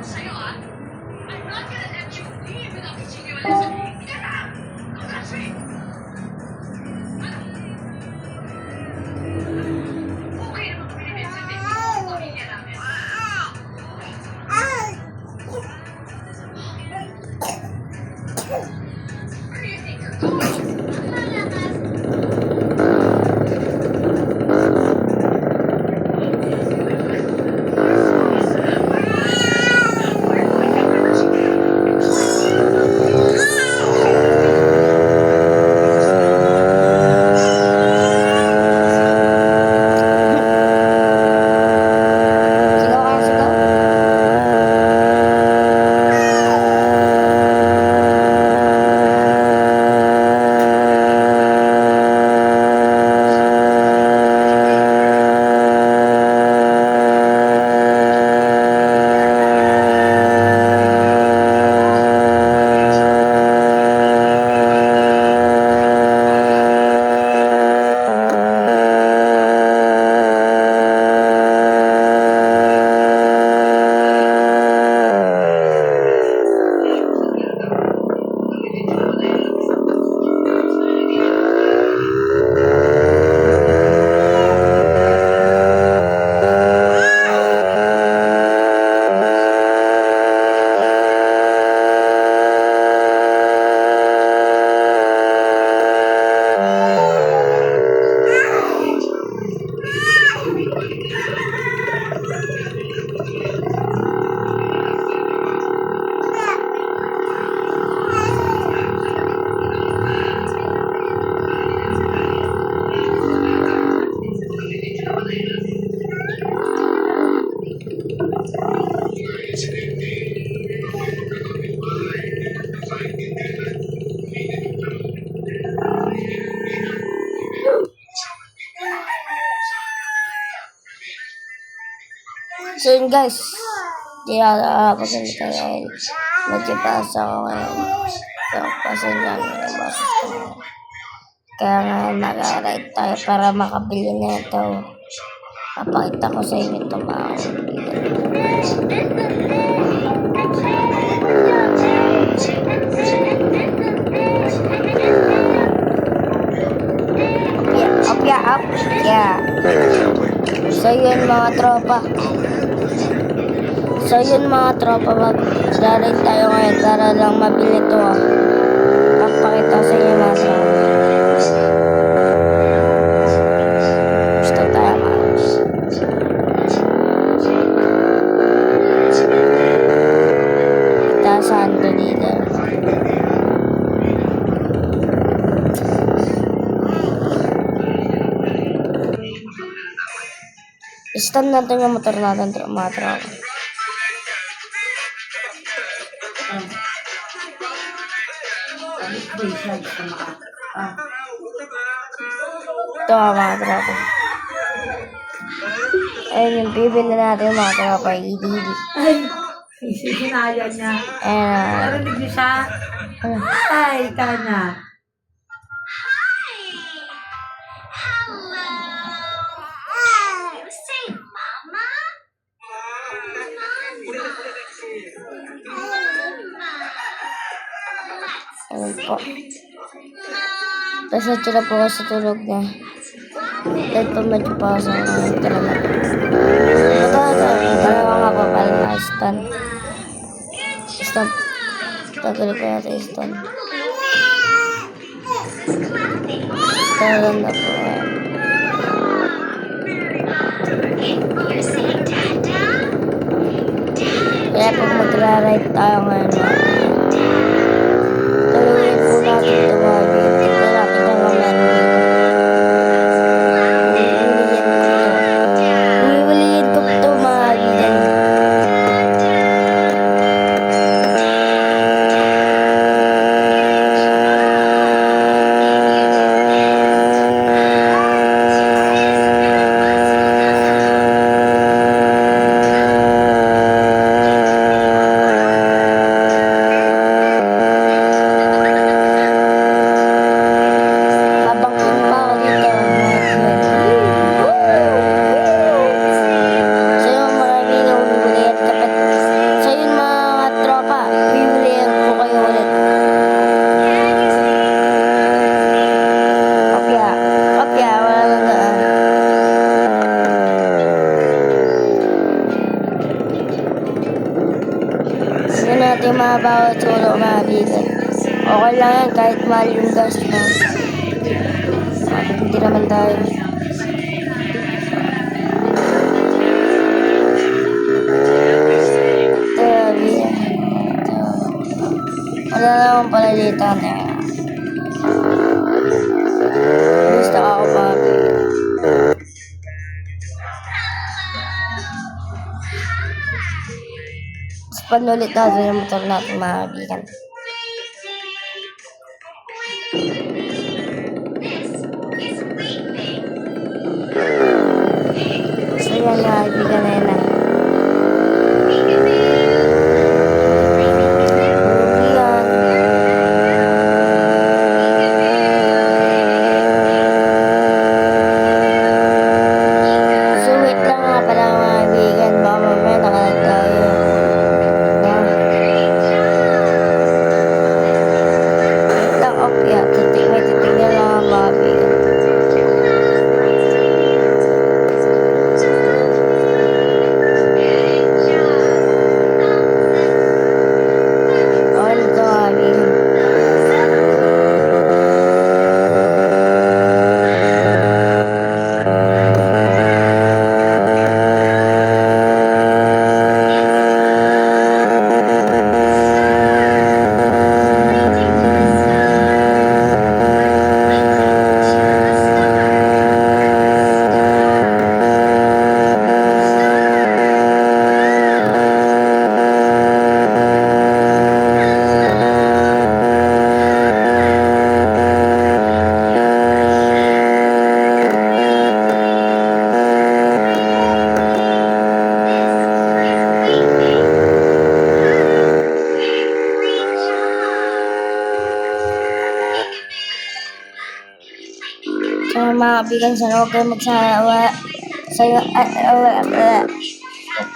sa'yo, ah. I'm not gonna let you leave without teaching you a lesson. Get out! Don't touch me! Ano? Okay naman kami ni Vincent eh. Pamilya namin. Where do you think you're going? Sigaw ka, sigaw. So yun guys, di maganda tayo. Medyo pasa ako ngayon. So, pasensya nyo yung boses ko ngayon. Kaya ngayon nag-ride tayo para makabili na ito. Papakita ko sa inyo ito mga kaibigan. Up. Yeah. So yun mga tropa. Mag-ride tayo ngayon para lang mabili ito ah. Papakita sa inyo mga tropa. Gusto tayo mga. Saan to dito? Stand natin yung motor natin, mga tropa. Ito mga tropa. Ayun yung bibili natin mga tropa. Ididi. Ay, sinaya niya. Narinig niyo siya? Ay, ka na. Ayun po. Pasensya na po ako sa tulog niya. Dahil po medyo pa ako sa mga talaga. Ito nga pa pala na stand. Tagal ko natin stand. Tagal na po. Kaya po mag-ride tayo ngayon. Tuloy po natin ito mga video. Tignan natin kung meron dito. Uwiwiliin ko ito mga video. natin mga bawat sulok mga kaibigan. Okay lang yan kahit mahal yung gas na. Hindi naman tayo. Wala naman pala dito na. Gusto ako mga kaibigan. Panulit natin yung motor natin mga kaibigan. So yan mga kaibigan na yan na. So wait lang nga pala mga kaibigan. Baka mamaya nakalag tayo. Titignan lang ang mga kaibigan. Okay na ito mga kaibigan. So mga kaibigan, sana huwag kayo magsawa.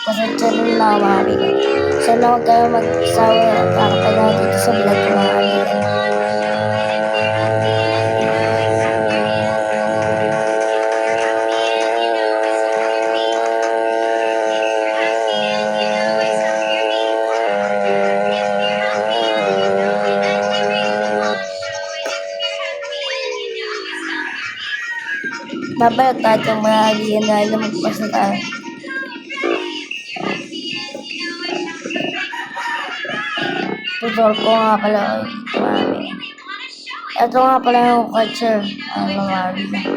Pasensya rin na mga kaibigan. Sana huwag kayo magsawa kakataga dito sa vlog ko mga kaibigan. Babalik tayo ng mga kaibigan dahil lumagpas na tayo. Tutor ko nga pala dito mga kaibigan. Ito nga pala yung culture. Ano mga kaibigan.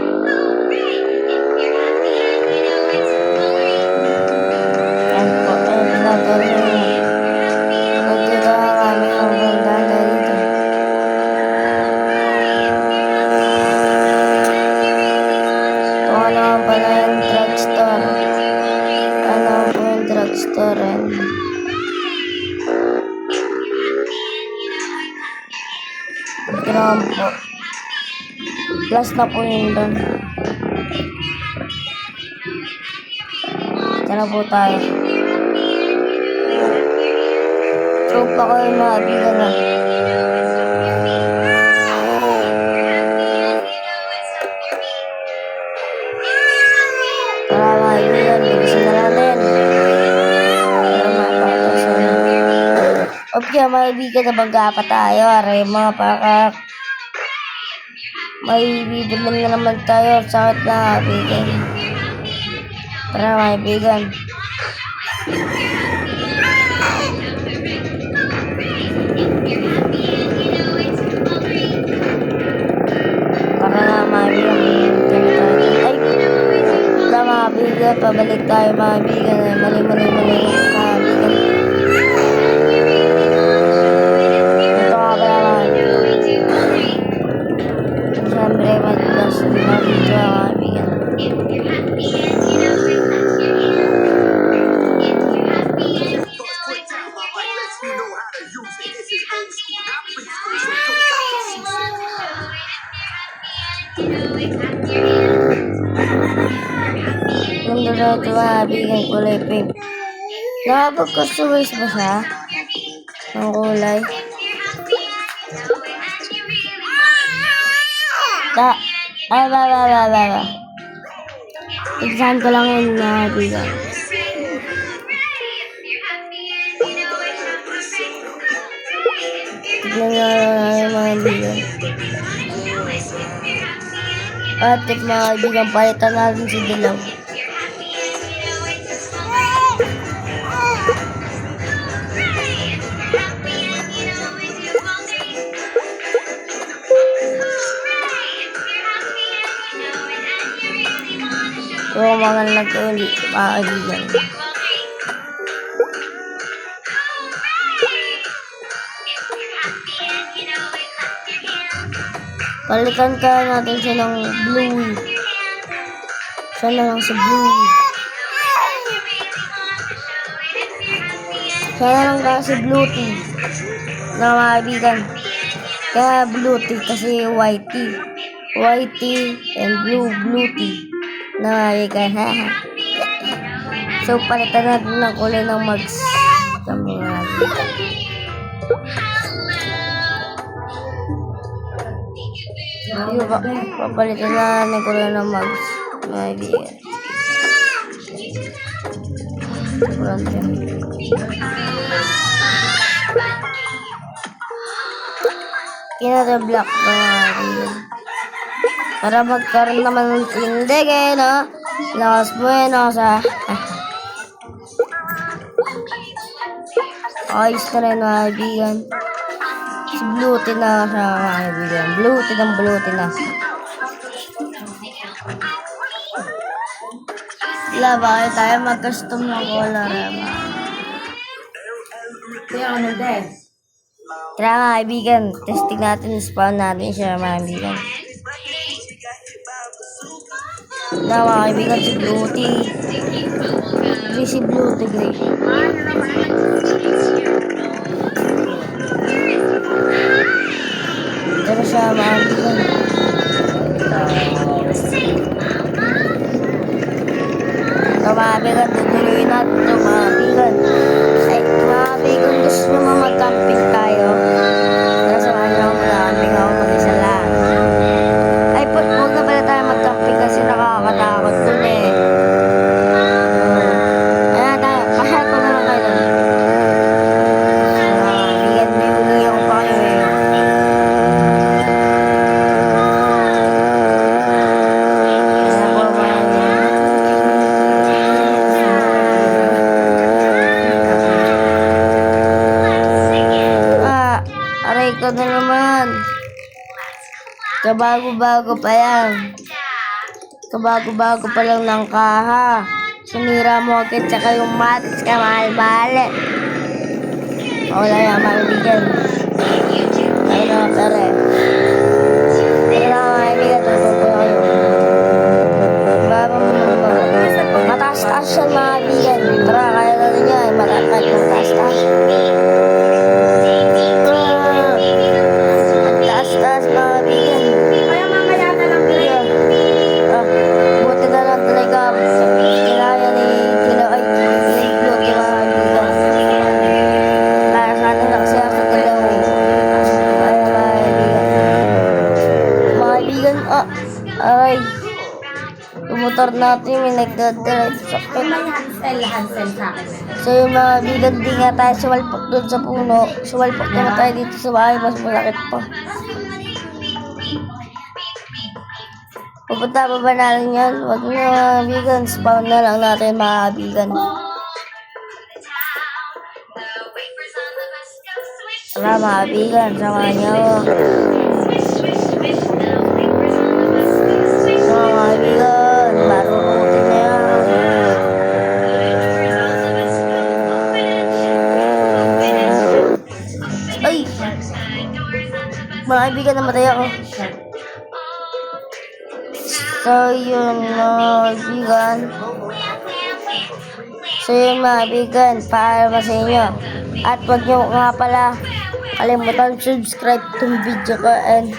Ayan po. Ayan pinagawin nyo. Nagtito nga kami ang ganda dito. Ito naman pala yung drugstore. Ano po yung drugstore rin. Gram po. Plus na po yun doon. Ito na po tayo. Tropa ko yung mga kaibigan na. Tara mga kaibigan, bilisan na natin. Para mapatasan. Okay mga kaibigan, nabangga pa tayo. Aray mga pakak. May bibili na naman tayo. Sakit na kaibigan. Tara mga kaibigan. Tara na mga kaibigan. Ay! Tara mga kaibigan. Pabalik tayo mga kaibigan. Mali mga kaibigan. Ito nga pala mga kaibigan. Siyempre, madalas na video mga kaibigan. Ganda na ito mga kaibigan, kulay pink. Nakapag-customize ba siya? Ang kulay. Ba. Exam ko lang yun mga kaibigan. Tignan nga natin mga kaibigan. At mga kaibigan, palitan natin si Dilaw. So, mga nag-uli, mga kaibigan. Palitan kaya natin siya ng Bluey. Siya na lang si Bluey. Siya na lang kaya si Bluey. Na mga kaibigan. Kaya Bluey kasi Whitey. Whitey and Bluey. Na mga kaibigan. So palitan natin ng kulay ng mags. Sa mga kaibigan. Papalitan na namin kulay ng mags. Mga kaibigan. Kurang siya. Kinata-black na mga kaibigan. Para magkaroon naman ng tindig eh, no? Lakas bueno sa... Ayos na rin mga kaibigan. Si Bluey na siya mga kaibigan. Bluey na. Wala ba kayo tayo mag-custom ng color? Kaya ano din? Tara mga kaibigan, testing natin, spawn natin siya mga kaibigan. Na mga kaibigan, si Bluey. Gray si Bluey, gray. Tara siya mga kaibigan. So mga kaibigan, tutuloy natin ito mga kaibigan. Ay, mga kaibigan, gusto nyo mga mag-camping tayo. Tara samahan nyo ako mag-camping ako mag-isa lang. Ay, huwag na pala tayo mag-camping kasi nakakatakot dun eh. Ayan tayo, kahit ko na lang kayo dun. Mga kaibigan, may huli ako pa kayo eh. Aray ko na naman. Kabago-bago pa yan. Kabago-bago pa lang ng kaha. Sinira mo agad tsaka yung mats ka mahal-mahal. Wala yan mga kaibigan. Tayo na pare. Tayo na mga kaibigan. Tutupo kayo. Mataas-taas yan mga kaibigan. Tara, kaya natin yan. Mataas-taas. Taas-taas mga kaibigan. Kaya mamaya na lang din. Buti na lang talaga. Kinaya ni Dilaw ay Bluey mga kaibigan. Para sa atin lang siya sa Dilaw. Ay mga kaibigan. Mga kaibigan, aray. Motor natin, may nagdadrive sa akin. Hansel sa akin. So yung mga kaibigan, di nga tayo sumalpok doon sa puno. Sumalpok naman tayo dito sa bahay, mas malakit pa. Pupunta pa ba natin yan? Huwag na mga kaibigan, spawn na lang natin mga kaibigan. Tara mga kaibigan, samahan niyo ako. Tara mga kaibigan, marurutin niya yan. Ay! Mga kaibigan, namatay ako. So yun mga kaibigan. So yun mga kaibigan, paalam sa inyo. At huwag nyo nga pala kalimutan subscribe itong video ko and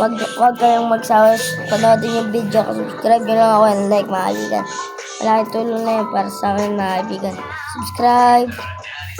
wag kayong magsawa panoodin yung video ko. Subscribe nyo lang ako and like mga kaibigan. Malaking tulong na yun para sa akin mga kaibigan. Subscribe!